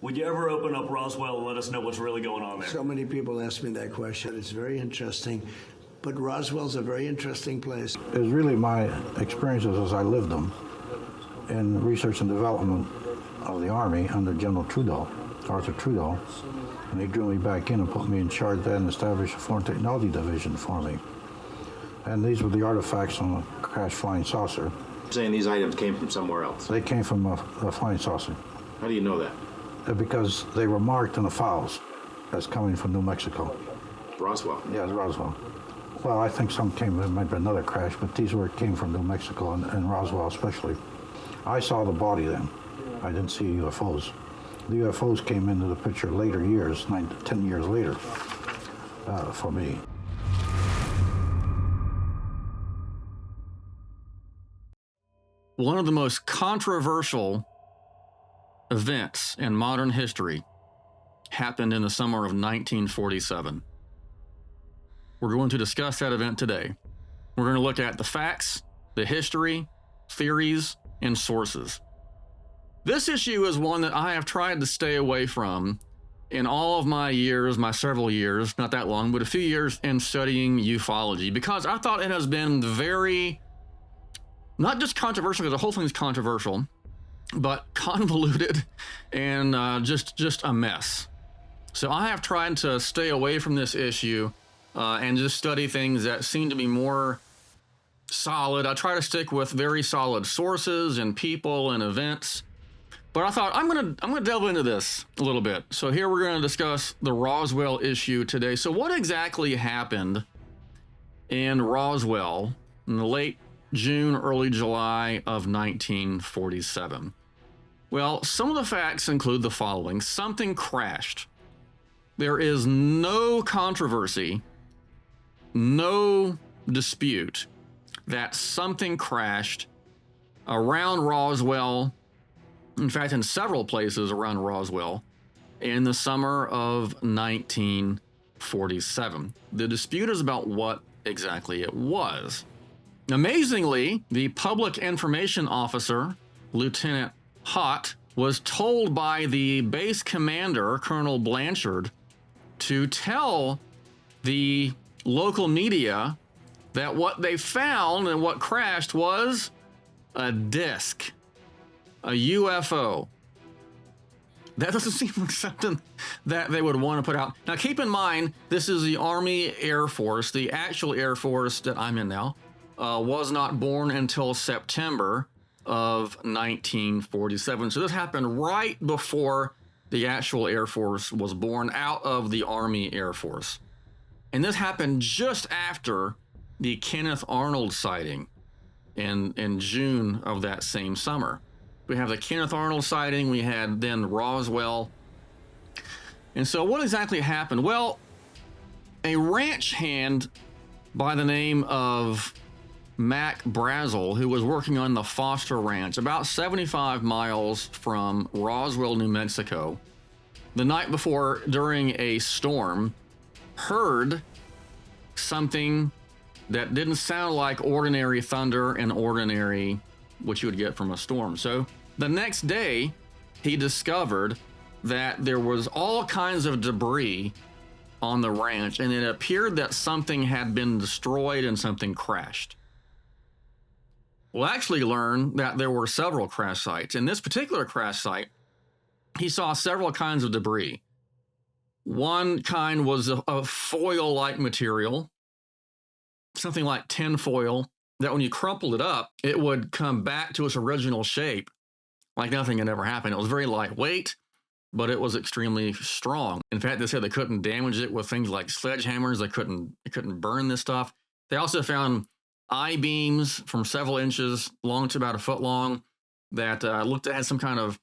Would you ever open up Roswell and let us know what's really going on there? So many people ask me that question. It's very interesting. But Roswell's a very interesting place. It was really my experiences as I lived them in research and development of the Army under General Trudeau, Arthur Trudeau. And they drew me back in and put me in charge then and established a Foreign Technology Division for me. And these were the artifacts on a crashed flying saucer. Saying these items came from somewhere else. They came from a flying saucer. How do you know that? Because they were marked in the files as coming from New Mexico. Roswell? Yeah, it's Roswell. Well, I think some came, it might be another crash, but these came from New Mexico and Roswell especially. I saw the body then. I didn't see UFOs. The UFOs came into the picture later years, 10 years later, for me. One of the most controversial events in modern history happened in the summer of 1947. We're going to discuss that event today. We're going to look at the facts, the history, theories, and sources. This issue is one that I have tried to stay away from in all of my years, my several years, not that long, but a few years in studying ufology, because I thought it has been very, not just controversial, because the whole thing is controversial, but convoluted and just a mess. So I have tried to stay away from this issue and just study things that seem to be more solid. I try to stick with very solid sources and people and events. But I thought I'm gonna delve into this a little bit. So here we're going to discuss the Roswell issue today. So what exactly happened in Roswell in the late June, early July of 1947? Well, some of the facts include the following. Something crashed. There is no controversy, no dispute that something crashed around Roswell, in fact, in several places around Roswell, in the summer of 1947. The dispute is about what exactly it was. Amazingly, the public information officer, Lieutenant Hott, was told by the base commander, Colonel Blanchard, to tell the local media that what they found and what crashed was a disc, a UFO. That doesn't seem like something that they would want to put out. Now, keep in mind, this is the Army Air Force. The actual Air Force that I'm in now was not born until September of 1947. So this happened right before the actual Air Force was born out of the Army Air Force. And this happened just after the Kenneth Arnold sighting in June of that same summer. We have the Kenneth Arnold sighting, we had then Roswell. And so what exactly happened? Well, a ranch hand by the name of Mac Brazel, who was working on the Foster Ranch, about 75 miles from Roswell, New Mexico, the night before during a storm, heard something that didn't sound like ordinary thunder and ordinary what you would get from a storm. So the next day, he discovered that there was all kinds of debris on the ranch, and it appeared that something had been destroyed and something crashed. We'll actually learn that there were several crash sites. In this particular crash site, he saw several kinds of debris. One kind was a foil-like material, something like tinfoil, that when you crumpled it up, it would come back to its original shape like nothing had ever happened. It was very lightweight, but it was extremely strong. In fact, they said they couldn't damage it with things like sledgehammers. They couldn't burn this stuff. They also found I-beams from several inches long to about a foot long that had some kind of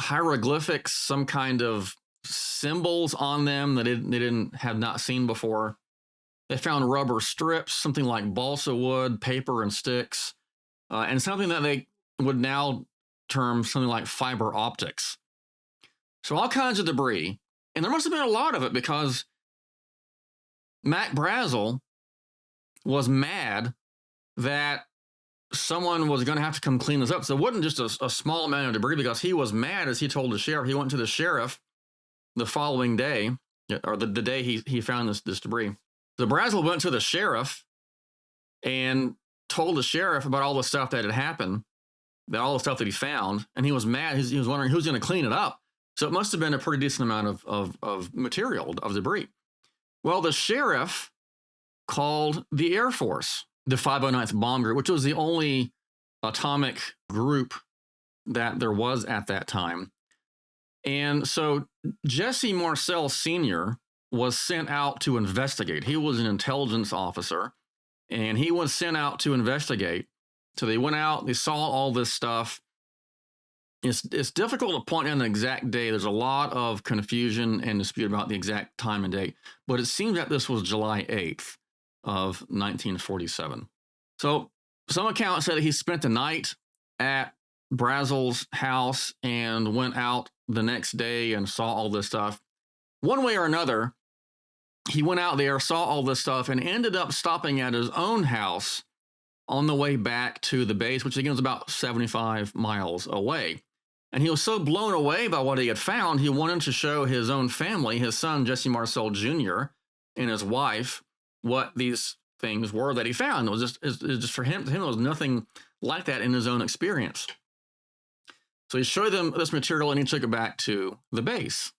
hieroglyphics, some kind of symbols on them that they had not seen before. They found rubber strips, something like balsa wood, paper, and sticks, and something that they would now term something like fiber optics. So all kinds of debris, and there must have been a lot of it because Mac Brazel was mad that someone was going to have to come clean this up. So it wasn't just a small amount of debris, because he was mad, as he told the sheriff. He went to the sheriff the following day, or the day he found this debris. So Braswell went to the sheriff and told the sheriff about all the stuff that had happened, all the stuff that he found, and he was mad. He was wondering who's going to clean it up. So it must have been a pretty decent amount of material, of debris. Well, the sheriff called the Air Force, the 509th Bomb Group, which was the only atomic group that there was at that time. And so Jesse Marcel Sr. was sent out to investigate. He was an intelligence officer, and he was sent out to investigate. So they went out, they saw all this stuff. It's difficult to point out an exact day. There's a lot of confusion and dispute about the exact time and date, but it seems that this was July 8th of 1947. So some accounts said that he spent the night at Braswell's house and went out the next day and saw all this stuff. One way or another, he went out there, saw all this stuff, and ended up stopping at his own house on the way back to the base, which again was about 75 miles away. And he was so blown away by what he had found, he wanted to show his own family, his son, Jesse Marcel Jr., and his wife, what these things were that he found. It was just for him, there was nothing like that in his own experience. So he showed them this material, and he took it back to the base.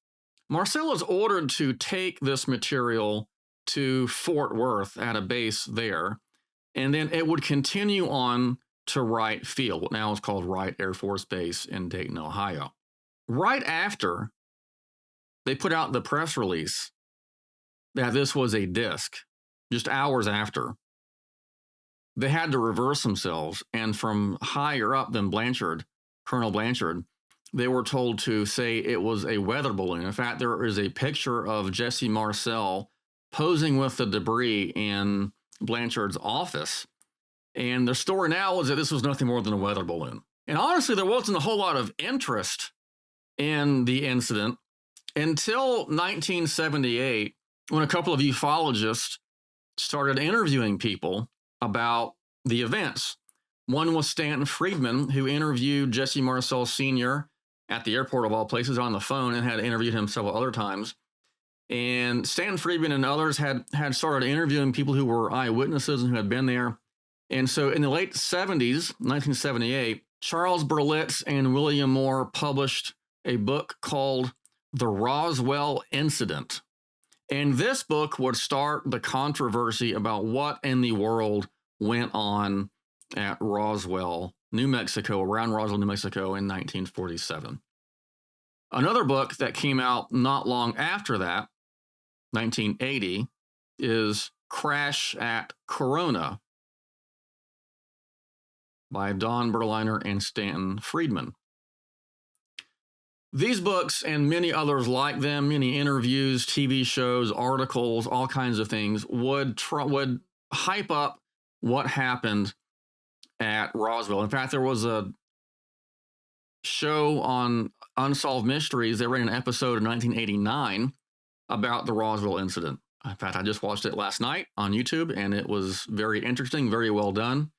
Marcel was ordered to take this material to Fort Worth at a base there, and then it would continue on to Wright Field, what now is called Wright Air Force Base in Dayton, Ohio. Right after they put out the press release that this was a disc, just hours after, they had to reverse themselves, and from higher up than Blanchard, Colonel Blanchard, they were told to say it was a weather balloon. In fact, there is a picture of Jesse Marcel posing with the debris in Blanchard's office. And the story now is that this was nothing more than a weather balloon. And honestly, there wasn't a whole lot of interest in the incident until 1978, when a couple of ufologists started interviewing people about the events. One was Stanton Friedman, who interviewed Jesse Marcel Sr. at the airport of all places on the phone, and had interviewed him several other times. And Stanton Friedman and others had started interviewing people who were eyewitnesses and who had been there. And so in the late 70s, 1978, Charles Berlitz and William Moore published a book called The Roswell Incident. And this book would start the controversy about what in the world went on at Roswell, New Mexico, around Roswell, New Mexico in 1947. Another book that came out not long after that, 1980, is Crash at Corona by Don Berliner and Stanton Friedman. These books and many others like them, many interviews, TV shows, articles, all kinds of things, would hype up what happened at Roswell. In fact, there was a show on Unsolved Mysteries. They ran an episode in 1989 about the Roswell incident. In fact, I just watched it last night on YouTube, and it was very interesting, very well done.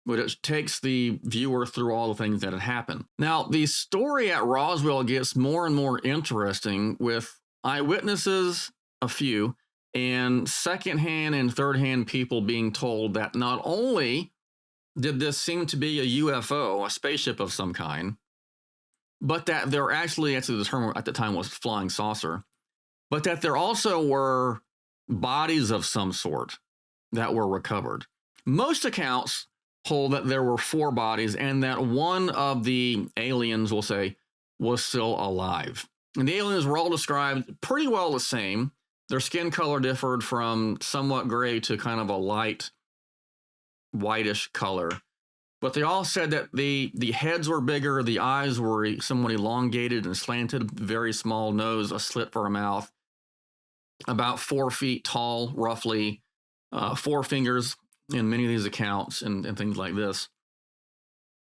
But it takes the viewer through all the things that had happened. Now, the story at Roswell gets more and more interesting, with eyewitnesses, a few, and secondhand and thirdhand people being told that not only did this seem to be a UFO, a spaceship of some kind, but that there actually, the term at the time was flying saucer, but that there also were bodies of some sort that were recovered. Most accounts hold that there were 4 bodies, and that one of the aliens, we'll say, was still alive. And the aliens were all described pretty well the same. Their skin color differed from somewhat gray to kind of a light whitish color. But they all said that the heads were bigger, the eyes were somewhat elongated and slanted, very small nose, a slit for a mouth, about 4 feet tall, roughly, 4 fingers in many of these accounts and things like this.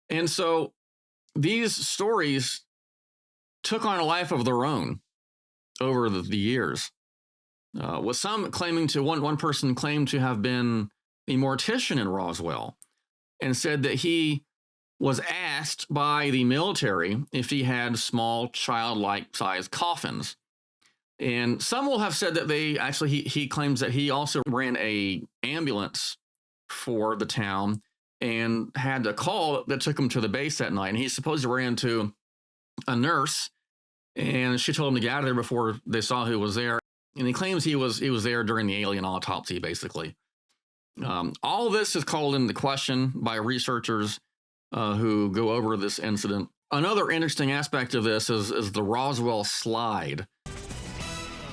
And so these stories took on a life of their own over the years, with some claiming to, one person claimed to have been a mortician in Roswell. and said that he was asked by the military if he had small childlike sized coffins. And some will have said that he claims that he also ran a ambulance for the town and had a call that took him to the base that night. And he supposedly ran into a nurse, and she told him to get out of there before they saw who was there. And he claims he was there during the alien autopsy, basically. All this is called into question by researchers who go over this incident. Another interesting aspect of this is the Roswell slide.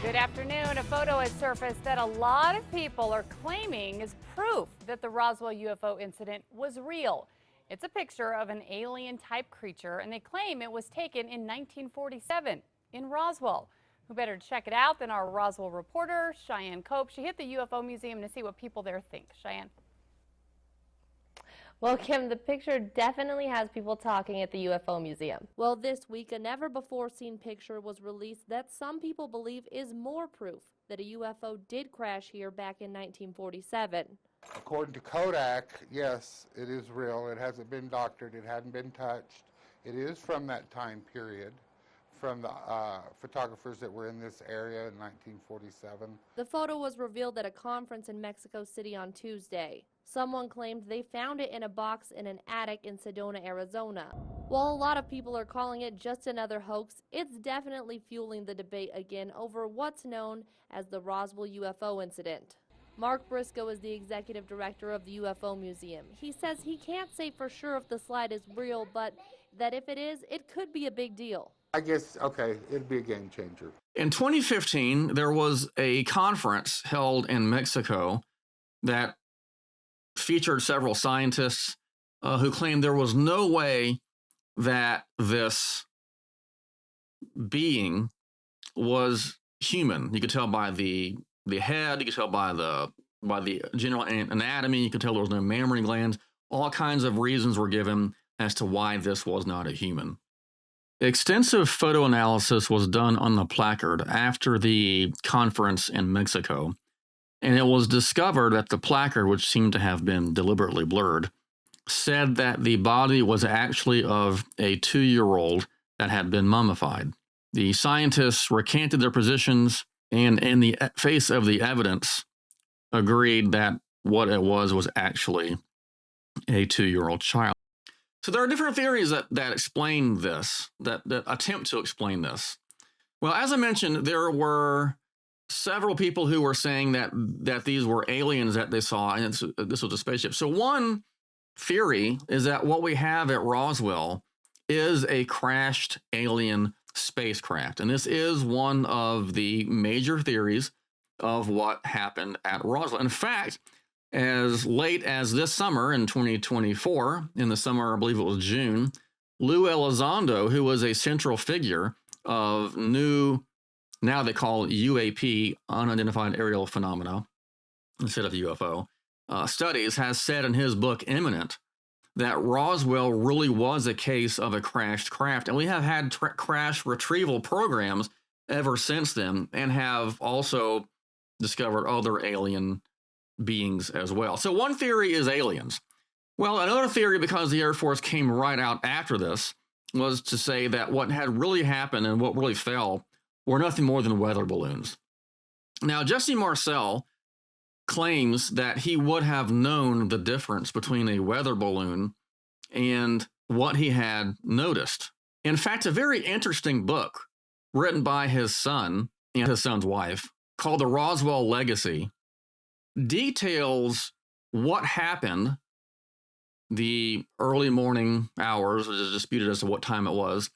Good afternoon. A photo has surfaced that a lot of people are claiming is proof that the Roswell UFO incident was real. It's a picture of an alien-type creature, and they claim it was taken in 1947 in Roswell. Who better to check it out than our Roswell reporter, Cheyenne Cope. She hit the UFO museum to see what people there think. Cheyenne. Well, Kim, the picture definitely has people talking at the UFO museum. Well, this week, a never-before-seen picture was released that some people believe is more proof that a UFO did crash here back in 1947. According to Kodak, yes, it is real. It hasn't been doctored. It hadn't been touched. It is from that time period, from the photographers that were in this area in 1947. The photo was revealed at a conference in Mexico City on Tuesday. Someone claimed they found it in a box in an attic in Sedona, Arizona. While a lot of people are calling it just another hoax, it's definitely fueling the debate again over what's known as the Roswell UFO incident. Mark Briscoe is the executive director of the UFO Museum. He says he can't say for sure if the slide is real, but that if it is, it could be a big deal. I guess, okay, it'd be a game changer. In 2015, there was a conference held in Mexico that featured several scientists who claimed there was no way that this being was human. You could tell by the head, you could tell by the general anatomy, you could tell there was no mammary glands. All kinds of reasons were given as to why this was not a human. Extensive photo analysis was done on the placard after the conference in Mexico, and it was discovered that the placard, which seemed to have been deliberately blurred, said that the body was actually of a 2-year-old that had been mummified. The scientists recanted their positions and, in the face of the evidence, agreed that what it was actually a 2-year-old child. So there are different theories that explain this, that attempt to explain this. Well, as I mentioned, there were several people who were saying that these were aliens that they saw, and this was a spaceship. So one theory is that what we have at Roswell is a crashed alien spacecraft. And this is one of the major theories of what happened at Roswell. In fact, as late as this summer in 2024, in the summer, I believe it was June, Lou Elizondo, who was a central figure of new, now they call UAP, unidentified aerial phenomena, instead of UFO, studies, has said in his book, Imminent, that Roswell really was a case of a crashed craft. And we have had crash retrieval programs ever since then, and have also discovered other alien beings as well. So one theory is aliens. Well, another theory, because the Air Force came right out after this, was to say that what had really happened and what really fell were nothing more than weather balloons. Now, Jesse Marcel claims that he would have known the difference between a weather balloon and what he had noticed. In fact, a very interesting book written by his son and his son's wife, called The Roswell Legacy, details what happened the early morning hours, which is disputed as to what time it was,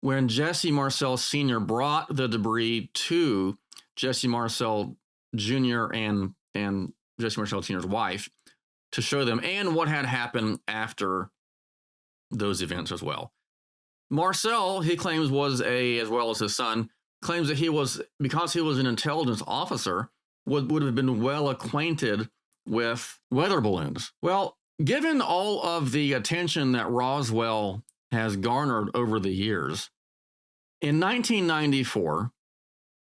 when Jesse Marcel Sr. brought the debris to Jesse Marcel Jr. and Jesse Marcel Sr.'s wife to show them, and what had happened after those events as well. Marcel, he claims, as well as his son, claims that he was, because he was an intelligence officer, would have been well acquainted with weather balloons. Well, given all of the attention that Roswell has garnered over the years, in 1994,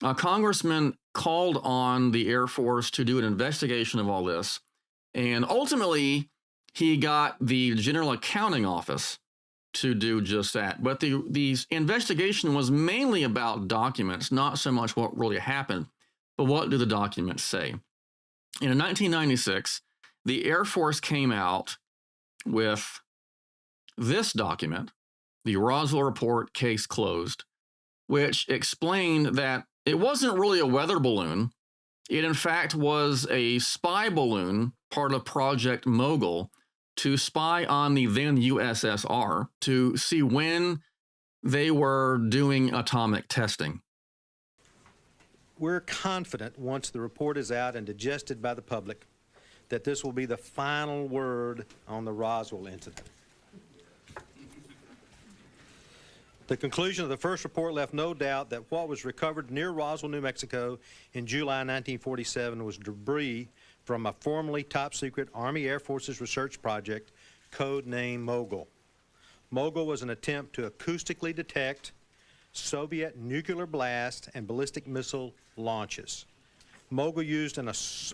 a congressman called on the Air Force to do an investigation of all this, and ultimately he got the General Accounting Office to do just that. But the investigation was mainly about documents, not so much what really happened, but what do the documents say? And in 1996, the Air Force came out with this document, the Roswell Report, Case Closed, which explained that it wasn't really a weather balloon. It, in fact, was a spy balloon, part of Project Mogul, to spy on the then USSR to see when they were doing atomic testing. We're confident once the report is out and digested by the public that this will be the final word on the Roswell incident. The conclusion of the first report left no doubt that what was recovered near Roswell, New Mexico in July 1947 was debris from a formerly top-secret Army Air Forces research project, code-named Mogul. Mogul was an attempt to acoustically detect Soviet nuclear blast and ballistic missile launches. Mogul used an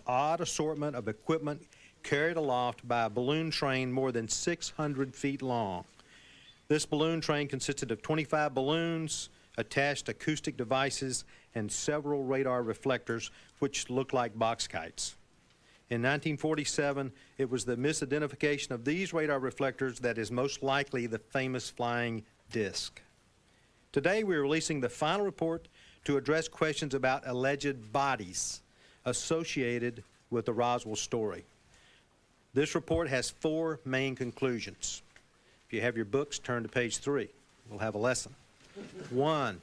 odd assortment of equipment carried aloft by a balloon train more than 600 feet long. This balloon train consisted of 25 balloons, attached acoustic devices, and several radar reflectors, which looked like box kites. In 1947, it was the misidentification of these radar reflectors that is most likely the famous flying disc. Today, we're releasing the final report to address questions about alleged bodies associated with the Roswell story. This report has 4 main conclusions. If you have your books, turn to page 3. We'll have a lesson. 1,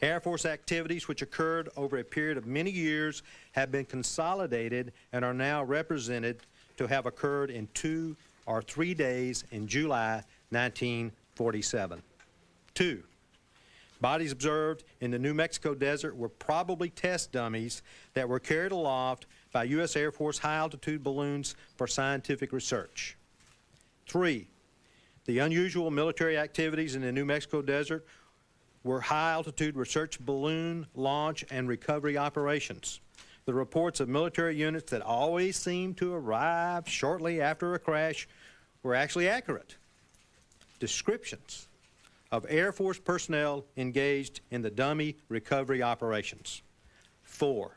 Air Force activities which occurred over a period of many years have been consolidated and are now represented to have occurred in 2 or 3 days in July 1947. 2, bodies observed in the New Mexico desert were probably test dummies that were carried aloft by U.S. Air Force high-altitude balloons for scientific research. 3, the unusual military activities in the New Mexico desert were high-altitude research balloon launch and recovery operations. The reports of military units that always seem to arrive shortly after a crash were actually accurate descriptions of Air Force personnel engaged in the dummy recovery operations. 4,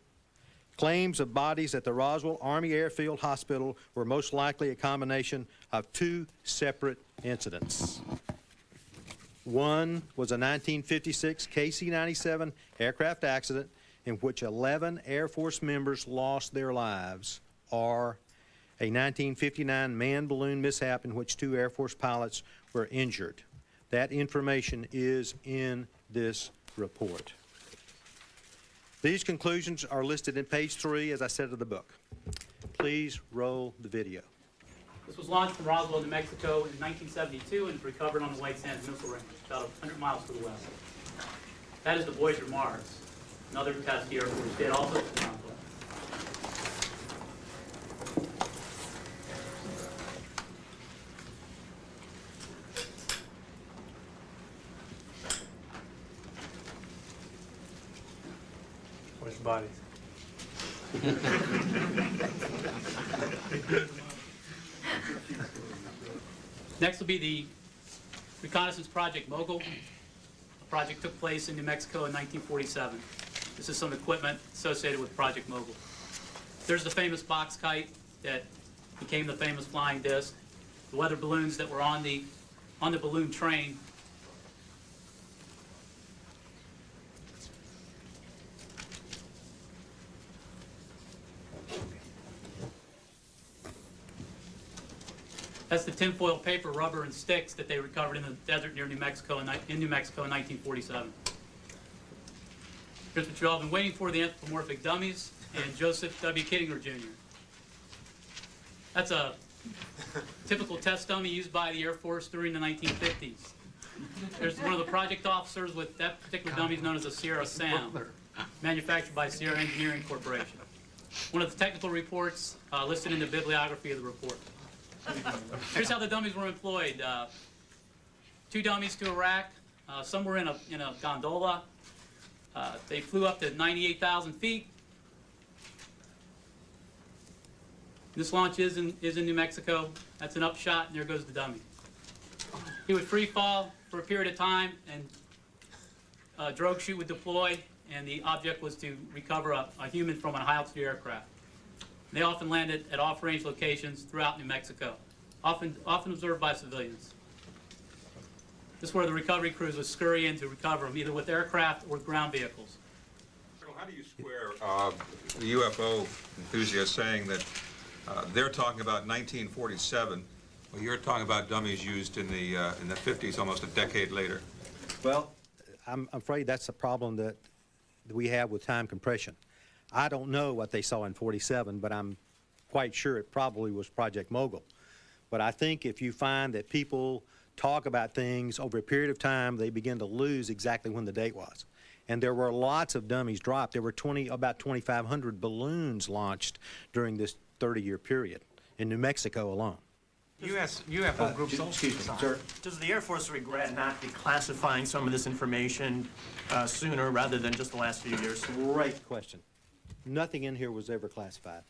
claims of bodies at the Roswell Army Airfield Hospital were most likely a combination of 2 separate incidents. 1 was a 1956 KC-97 aircraft accident in which 11 Air Force members lost their lives, or a 1959 manned balloon mishap in which 2 Air Force pilots were injured. That information is in this report. These conclusions are listed in page 3, as I said, of the book. Please roll the video. This was launched from Roswell, New Mexico in 1972 and is recovered on the White Sands Missile Range, about 100 miles to the west. That is the Voyager Mars, another test here which did also conflict. Where's the bodies? Next will be the Reconnaissance Project Mogul. The project took place in New Mexico in 1947. This is some equipment associated with Project Mogul. There's the famous box kite that became the famous flying disc. The weather balloons that were on the balloon train. That's the tinfoil paper, rubber, and sticks that they recovered in the desert near New Mexico in 1947. Here's what you've all been waiting for, the anthropomorphic dummies and Joseph W. Kittinger Jr. That's a typical test dummy used by the Air Force during the 1950s. There's one of the project officers with that particular dummy is known as a Sierra Sam, manufactured by Sierra Engineering Corporation. One of the technical reports listed in the bibliography of the report. Here's how the dummies were employed. 2 dummies to Iraq. Some were in a gondola. They flew up to 98,000 feet. This launch is in New Mexico. That's an upshot, and there goes the dummy. He would free fall for a period of time, and a drogue chute would deploy, and the object was to recover a human from a high-altitude aircraft. They often landed at off-range locations throughout New Mexico, often observed by civilians. This is where the recovery crews would scurry in to recover them, either with aircraft or ground vehicles. How do you square the UFO enthusiasts saying that they're talking about 1947, well, you're talking about dummies used in the 50s, almost a decade later? Well, I'm afraid that's the problem that we have with time compression. I don't know what they saw in 47, but I'm quite sure it probably was Project Mogul. But I think if you find that people talk about things over a period of time, they begin to lose exactly when the date was. And there were lots of dummies dropped. There were about 2,500 balloons launched during this 30-year period in New Mexico alone. UFO groups excuse me, sir. Does the Air Force regret not declassifying some of this information sooner rather than just the last few years? Great question. Nothing in here was ever classified.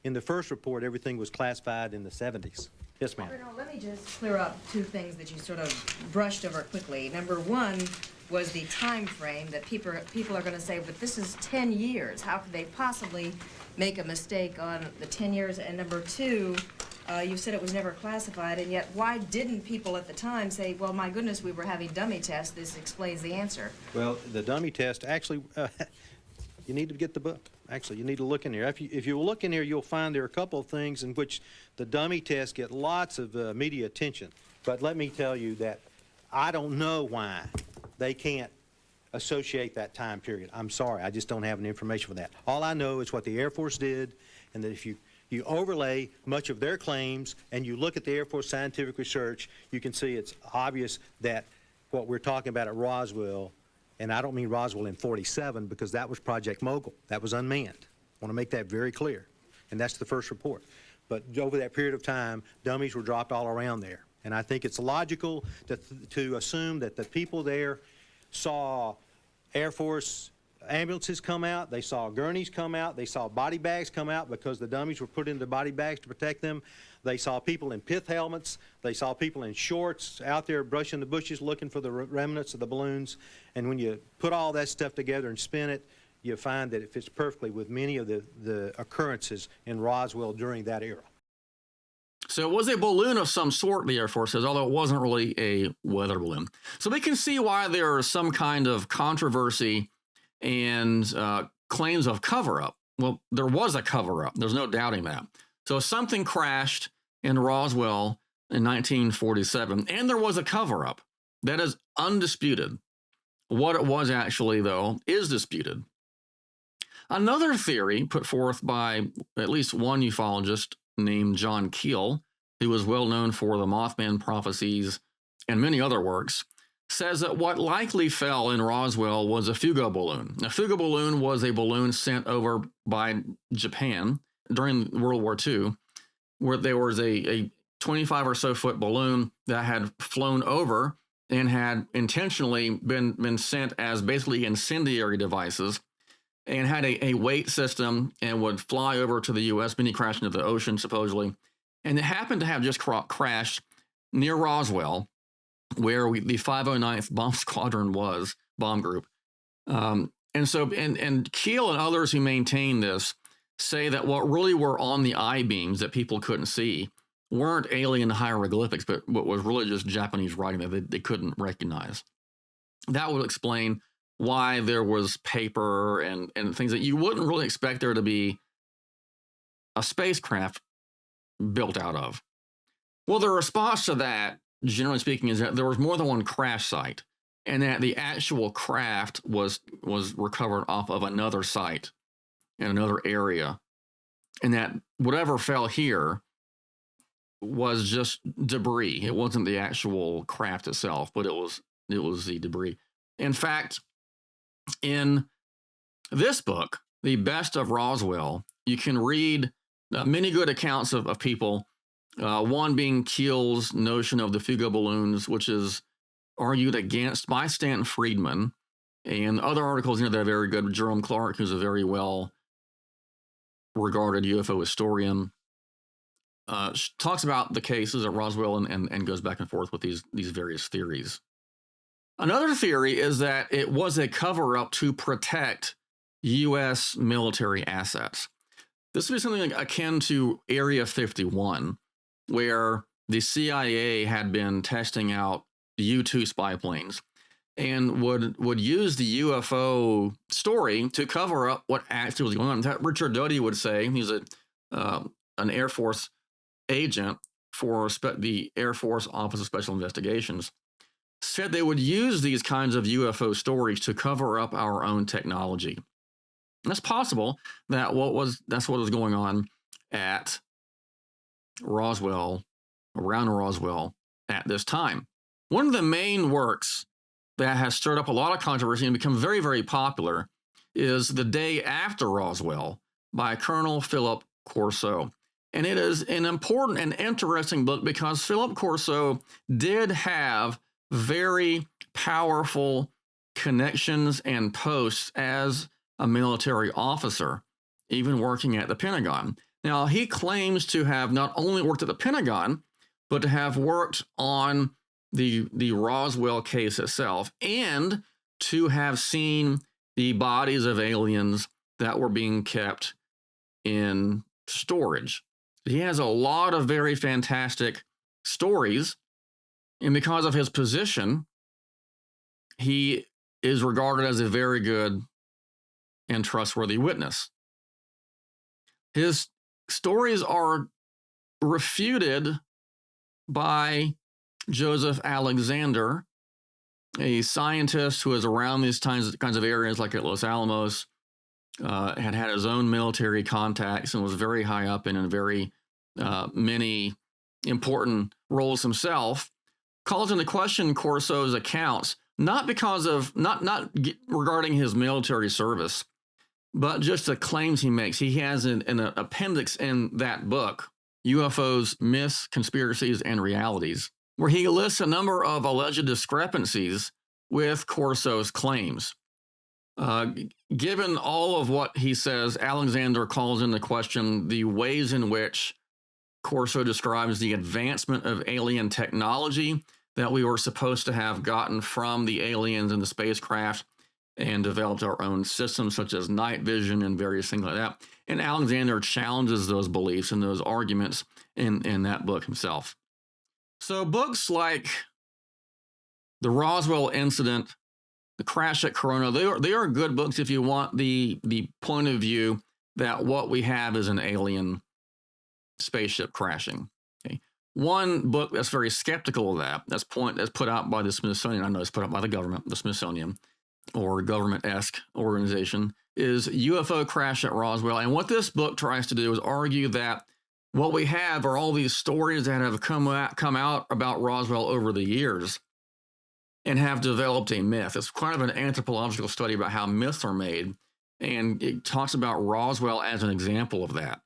In the first report, everything was classified in the 70s. Yes, ma'am. Let me just clear up two things that you sort of brushed over quickly. Number one was the time frame that people are going to say, but this is 10 years. How could they possibly make a mistake on the 10 years? And number two, you said it was never classified, and yet why didn't people at the time say, well, my goodness, we were having dummy tests, this explains the answer? Well, the dummy test, actually, you need to get the book. Actually, you need to look in here. If you look in here, you'll find there are a couple of things in which the dummy tests get lots of media attention. But let me tell you that I don't know why they can't associate that time period. I'm sorry, I just don't have any information for that. All I know is what the Air Force did, and that if you overlay much of their claims and you look at the Air Force scientific research, you can see it's obvious that what we're talking about at Roswell, and I don't mean Roswell in 47 because that was Project Mogul. That was unmanned. I want to make that very clear. And that's the first report. But over that period of time, dummies were dropped all around there. And I think it's logical to assume that the people there saw Air Force ambulances come out, they saw gurneys come out, they saw body bags come out because the dummies were put into body bags to protect them. They saw people in pith helmets. They saw people in shorts out there brushing the bushes looking for the remnants of the balloons. And when you put all that stuff together and spin it, you find that it fits perfectly with many of the occurrences in Roswell during that era. So it was a balloon of some sort, the Air Force says, although it wasn't really a weather balloon. So we can see why there is some kind of controversy and claims of cover-up. Well, there was a cover-up. There's no doubting that. So something crashed in Roswell in 1947, and there was a cover-up. That is undisputed. What it was actually, though, is disputed. Another theory put forth by at least one ufologist named John Keel, who was well known for the Mothman prophecies and many other works, says that what likely fell in Roswell was a Fugo balloon. A Fugo balloon was a balloon sent over by Japan during World War II, where there was a 25 or so foot balloon that had flown over and had intentionally been sent as basically incendiary devices and had a weight system and would fly over to the U.S., then he crashed into the ocean, supposedly. And it happened to have just crashed near Roswell, where the 509th Bomb Squadron was, bomb group. And Keel and others who maintain this say that what really were on the I-beams that people couldn't see weren't alien hieroglyphics, but what was really just Japanese writing that they couldn't recognize. That would explain why there was paper and things that you wouldn't really expect there to be a spacecraft built out of. Well, the response to that, generally speaking, is that there was more than one crash site, and that the actual craft was recovered off of another site in another area, and that whatever fell here was just debris. It wasn't the actual craft itself, but it was the debris. In fact, in this book, The Best of Roswell, you can read many good accounts of people, one being Keel's notion of the Fugo balloons, which is argued against by Stanton Friedman, and other articles that are very good. Jerome Clark, who's a very well-regarded UFO historian, talks about the cases at Roswell and goes back and forth with these various theories. Another theory is that it was a cover-up to protect U.S. military assets. This would be something akin to Area 51, where the CIA had been testing out U-2 spy planes and would use the UFO story to cover up what actually was going on. That Richard Doty would say, he's an Air Force agent for the Air Force Office of Special Investigations, said they would use these kinds of UFO stories to cover up our own technology. And it's possible that that's what was going on at Roswell, around Roswell at this time. One of the main works that has stirred up a lot of controversy and become very, very popular is The Day After Roswell by Colonel Philip Corso. And it is an important and interesting book because Philip Corso did have very powerful connections and posts as a military officer, even working at the Pentagon. Now, he claims to have not only worked at the Pentagon, but to have worked on the Roswell case itself and to have seen the bodies of aliens that were being kept in storage. He has a lot of very fantastic stories, and because of his position, he is regarded as a very good and trustworthy witness. His stories are refuted by Joseph Alexander, a scientist who is around these kinds of areas, like at Los Alamos, had his own military contacts and was very high up in very many important roles himself, calls into question Corso's accounts, not because of not regarding his military service, but just the claims he makes. He has an appendix in that book, UFOs, Myths, Conspiracies, and Realities, where he lists a number of alleged discrepancies with Corso's claims. Given all of what he says, Alexander calls into question the ways in which Corso describes the advancement of alien technology that we were supposed to have gotten from the aliens and the spacecraft and developed our own systems such as night vision and various things like that. And Alexander challenges those beliefs and those arguments in that book himself. So books like The Roswell Incident, The Crash at Corona, they are good books if you want the point of view that what we have is an alien spaceship crashing. Okay. One book that's very skeptical of that, that's put out by the Smithsonian, I know it's put out by the government, the Smithsonian, or government-esque organization, is UFO Crash at Roswell. And what this book tries to do is argue that what we have are all these stories that have come out about Roswell over the years and have developed a myth. It's kind of an anthropological study about how myths are made, and it talks about Roswell as an example of that.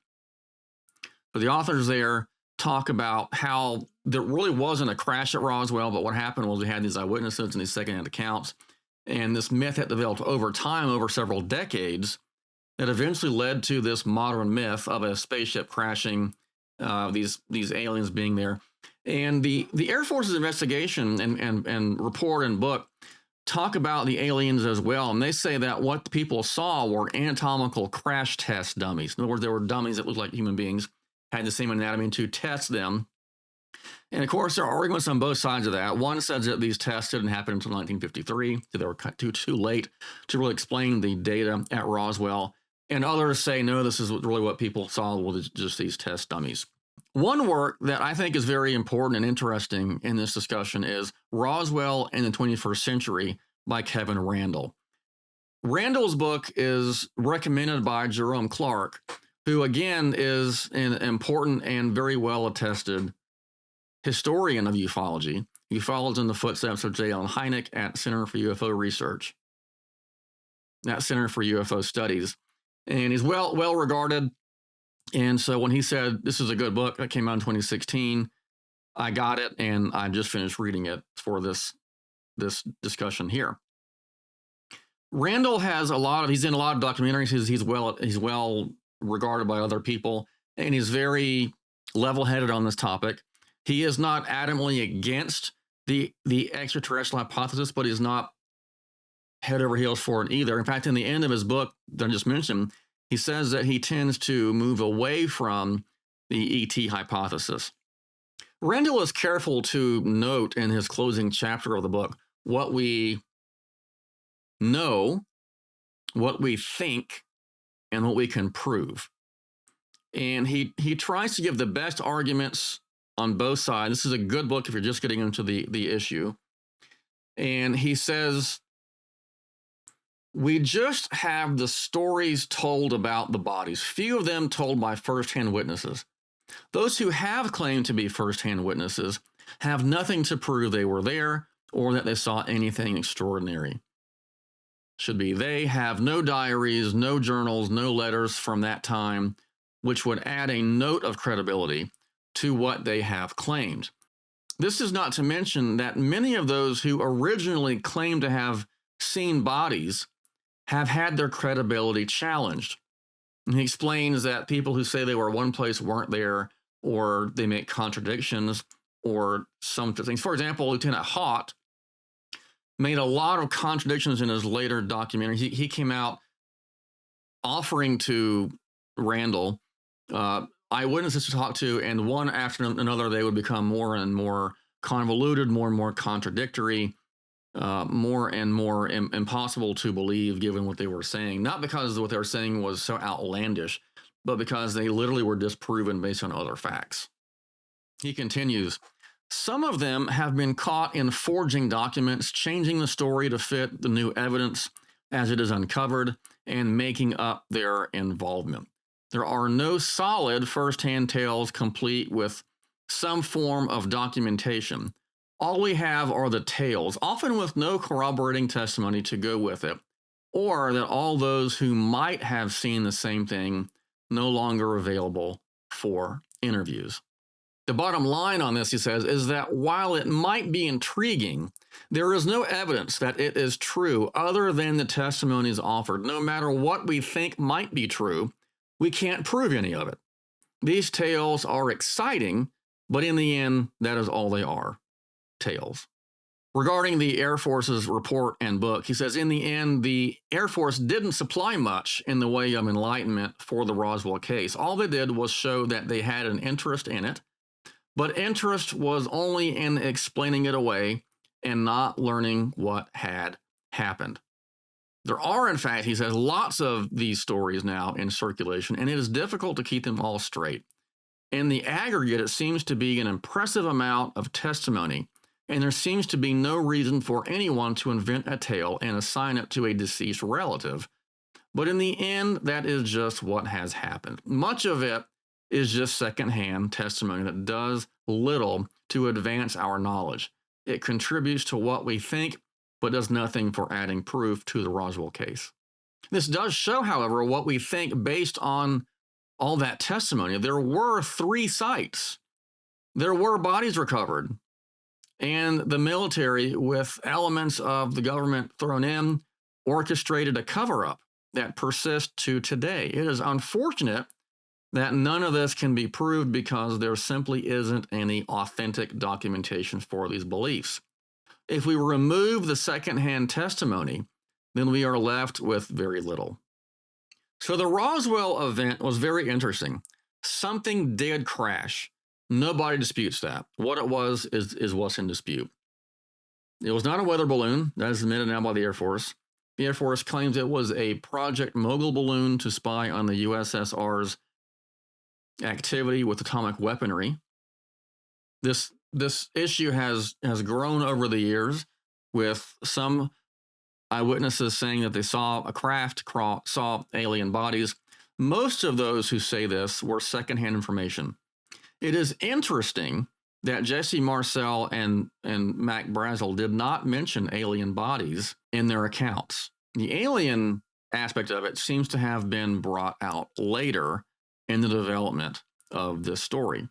But the authors there talk about how there really wasn't a crash at Roswell, but what happened was we had these eyewitnesses and these secondhand accounts, and this myth had developed over time, over several decades, that eventually led to this modern myth of a spaceship crashing, these aliens being there. And the Air Force's investigation and report and book talk about the aliens as well. And they say that what the people saw were anatomical crash test dummies. In other words, there were dummies that looked like human beings, had the same anatomy to test them. And of course, there are arguments on both sides of that. One says that these tests didn't happen until 1953, so they were too late to really explain the data at Roswell. And others say, no, this is really what people saw was just these test dummies. One work that I think is very important and interesting in this discussion is Roswell in the 21st Century by Kevin Randall. Randall's book is recommended by Jerome Clark, who again is an important and very well-attested historian of ufology. He follows in the footsteps of J. Allen Hynek at Center for UFO Research, at Center for UFO Studies. And he's well regarded. And so when he said, this is a good book that came out in 2016, I got it and I just finished reading it for this discussion here. Randall has he's in a lot of documentaries. He's well regarded by other people, and he's very level-headed on this topic. He is not adamantly against the extraterrestrial hypothesis, but he's not head over heels for it either. In fact, in the end of his book that I just mentioned, he says that he tends to move away from the ET hypothesis. Rendell is careful to note in his closing chapter of the book what we know, what we think, and what we can prove. And he tries to give the best arguments on both sides. This is a good book if you're just getting into the issue. And he says, we just have the stories told about the bodies, few of them told by firsthand witnesses. Those who have claimed to be firsthand witnesses have nothing to prove they were there or that they saw anything extraordinary. Should be they have no diaries, no journals, no letters from that time, which would add a note of credibility to what they have claimed. This is not to mention that many of those who originally claimed to have seen bodies have had their credibility challenged. And he explains that people who say they were one place weren't there, or they make contradictions, or some things. For example, Lieutenant Haught made a lot of contradictions in his later documentary. He came out offering to Randall eyewitnesses to talk to, and one after another, they would become more and more convoluted, more and more contradictory, more and more impossible to believe given what they were saying. Not because what they were saying was so outlandish, but because they literally were disproven based on other facts. He continues, some of them have been caught in forging documents, changing the story to fit the new evidence as it is uncovered, and making up their involvement. There are no solid first-hand tales complete with some form of documentation. All we have are the tales, often with no corroborating testimony to go with it, or that all those who might have seen the same thing no longer available for interviews. The bottom line on this, he says, is that while it might be intriguing, there is no evidence that it is true other than the testimonies offered. No matter what we think might be true, we can't prove any of it. These tales are exciting, but in the end, that is all they are, tales. Regarding the Air Force's report and book, he says, in the end, the Air Force didn't supply much in the way of enlightenment for the Roswell case. All they did was show that they had an interest in it, but interest was only in explaining it away and not learning what had happened. There are, in fact, he says, lots of these stories now in circulation, and it is difficult to keep them all straight. In the aggregate, it seems to be an impressive amount of testimony, and there seems to be no reason for anyone to invent a tale and assign it to a deceased relative. But in the end, that is just what has happened. Much of it is just secondhand testimony that does little to advance our knowledge. It contributes to what we think, but does nothing for adding proof to the Roswell case. This does show, however, what we think based on all that testimony. There were 3 sites. There were bodies recovered. And the military, with elements of the government thrown in, orchestrated a cover-up that persists to today. It is unfortunate that none of this can be proved because there simply isn't any authentic documentation for these beliefs. If we remove the secondhand testimony, then we are left with very little. So the Roswell event was very interesting. Something did crash. Nobody disputes that. What it was is what's in dispute. It was not a weather balloon. That is admitted now by the Air Force. The Air Force claims it was a Project Mogul balloon to spy on the USSR's activity with atomic weaponry. This issue has grown over the years, with some eyewitnesses saying that they saw a craft, saw alien bodies. Most of those who say this were secondhand information. It is interesting that Jesse Marcel and Mac Brazel did not mention alien bodies in their accounts. The alien aspect of it seems to have been brought out later in the development of this story.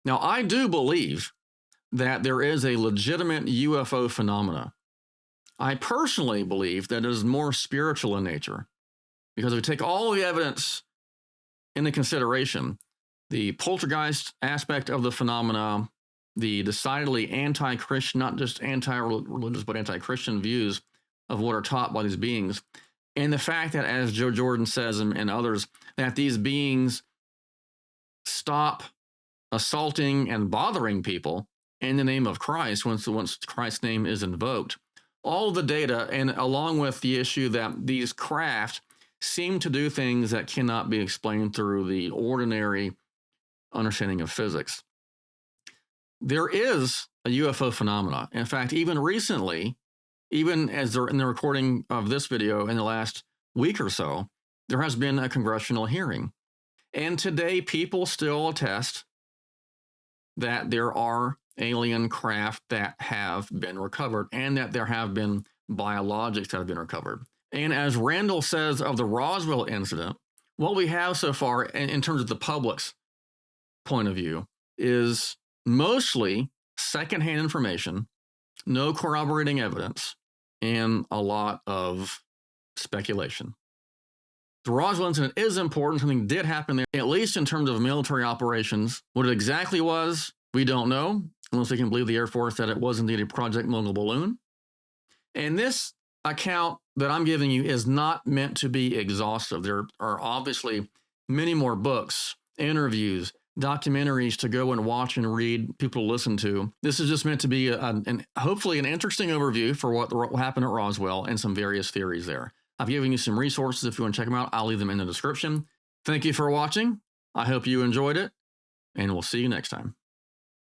Now, I do believe that there is a legitimate UFO phenomena. I personally believe that it is more spiritual in nature, because if we take all the evidence into consideration, The poltergeist aspect of the phenomena, the decidedly anti-Christian, not just anti-religious, but anti-Christian views of what are taught by these beings, and the fact that, as Joe Jordan says and others, that these beings stop assaulting and bothering people in the name of Christ once Christ's name is invoked. All the data, and along with the issue that these craft seem to do things that cannot be explained through the ordinary understanding of physics. There is a UFO phenomena. In fact, even recently, even as they're in the recording of this video in the last week or so, there has been a congressional hearing. And today, people still attest that there are alien craft that have been recovered and that there have been biologics that have been recovered. And as Randall says of the Roswell incident, what we have so far in terms of the public's point of view is mostly secondhand information, no corroborating evidence, and a lot of speculation. The Roswell incident is important. Something did happen there, at least in terms of military operations. What it exactly was, we don't know, unless we can believe the Air Force that it was indeed a Project Mogul balloon. And this account that I'm giving you is not meant to be exhaustive. There are obviously many more books, interviews, documentaries to go and watch and read, people to listen to. This is just meant to be hopefully an interesting overview for what happened at Roswell and some various theories there. I've given you some resources. If you want to check them out, I'll leave them in the description. Thank you for watching. I hope you enjoyed it, and we'll see you next time.